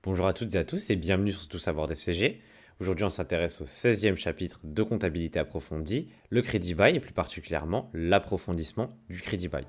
Bonjour à toutes et à tous et bienvenue sur Tout savoir DCG. Aujourd'hui, on s'intéresse au 16e chapitre de comptabilité approfondie, le crédit bail et plus particulièrement l'approfondissement du crédit bail.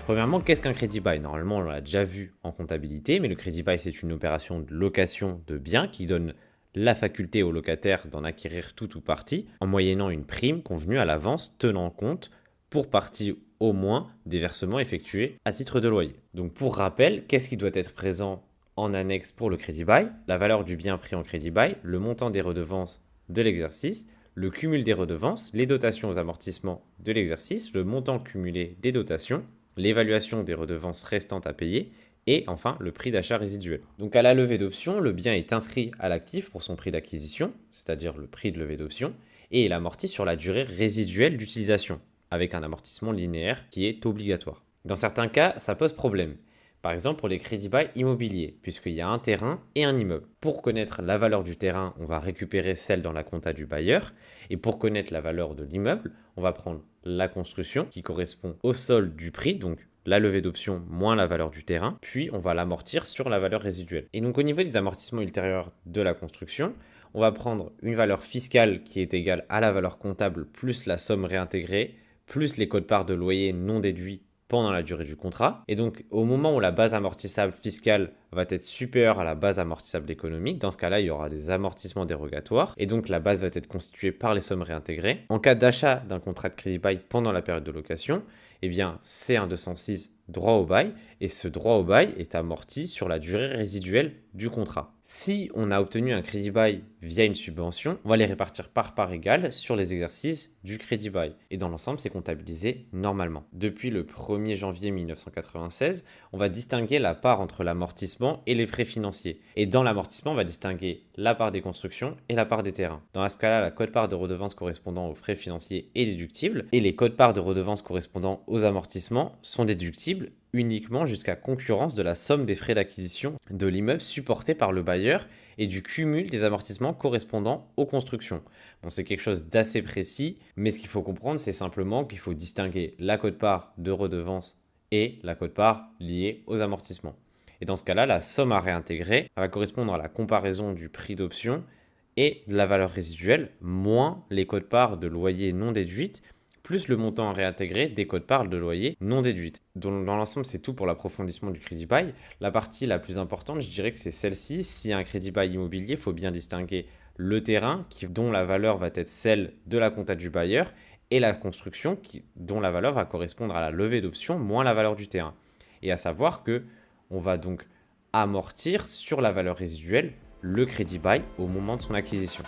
Premièrement, qu'est-ce qu'un crédit bail? Normalement, on l'a déjà vu en comptabilité, mais le crédit bail, c'est une opération de location de biens qui donne la faculté au locataire d'en acquérir tout ou partie en moyennant une prime convenue à l'avance tenant compte pour partie au moins des versements effectués à titre de loyer. Donc pour rappel, qu'est-ce qui doit être présent en annexe pour le crédit bail? La valeur du bien pris en crédit bail, le montant des redevances de l'exercice, le cumul des redevances, les dotations aux amortissements de l'exercice, le montant cumulé des dotations, l'évaluation des redevances restantes à payer et enfin le prix d'achat résiduel. Donc à la levée d'option, le bien est inscrit à l'actif pour son prix d'acquisition, c'est-à-dire le prix de levée d'option, et il amortit sur la durée résiduelle d'utilisation, avec un amortissement linéaire qui est obligatoire. Dans certains cas, ça pose problème. Par exemple pour les crédits bail immobiliers, puisqu'il y a un terrain et un immeuble. Pour connaître la valeur du terrain, on va récupérer celle dans la compta du bailleur, et pour connaître la valeur de l'immeuble, on va prendre la construction qui correspond au solde du prix, donc la levée d'option moins la valeur du terrain, puis on va l'amortir sur la valeur résiduelle. Et donc au niveau des amortissements ultérieurs de la construction, on va prendre une valeur fiscale qui est égale à la valeur comptable plus la somme réintégrée, plus les quotes-parts de loyer non déduits pendant la durée du contrat. Et donc, au moment où la base amortissable fiscale va être supérieure à la base amortissable économique, dans ce cas-là, il y aura des amortissements dérogatoires. Et donc, la base va être constituée par les sommes réintégrées. En cas d'achat d'un contrat de crédit bail pendant la période de location, eh bien, c'est un 206 droit au bail. Et ce droit au bail est amorti sur la durée résiduelle du contrat. Si on a obtenu un crédit bail via une subvention, on va les répartir par part égale sur les exercices du crédit bail. Et dans l'ensemble, c'est comptabilisé normalement. Depuis le 1er janvier 1996, on va distinguer la part entre l'amortissement et les frais financiers. Et dans l'amortissement, on va distinguer la part des constructions et la part des terrains. Dans ce cas-là, la quote-part de redevance correspondant aux frais financiers est déductible et les quotes-parts de redevance correspondant aux amortissements sont déductibles uniquement jusqu'à concurrence de la somme des frais d'acquisition de l'immeuble supporté par le bailleur et du cumul des amortissements correspondant aux constructions. Bon, c'est quelque chose d'assez précis, mais ce qu'il faut comprendre, c'est simplement qu'il faut distinguer la quote-part de redevance et la quote-part liée aux amortissements. Et dans ce cas-là, la somme à réintégrer va correspondre à la comparaison du prix d'option et de la valeur résiduelle, moins les quotes-parts de loyer non déduites, plus le montant à réintégrer des quotes-parts de loyer non déduites. Dans l'ensemble, c'est tout pour l'approfondissement du crédit bail. La partie la plus importante, je dirais que c'est celle-ci. Si un crédit bail immobilier, il faut bien distinguer le terrain, dont la valeur va être celle de la compta du bailleur, et la construction, dont la valeur va correspondre à la levée d'option moins la valeur du terrain. Et à savoir que on va donc amortir sur la valeur résiduelle le crédit bail au moment de son acquisition.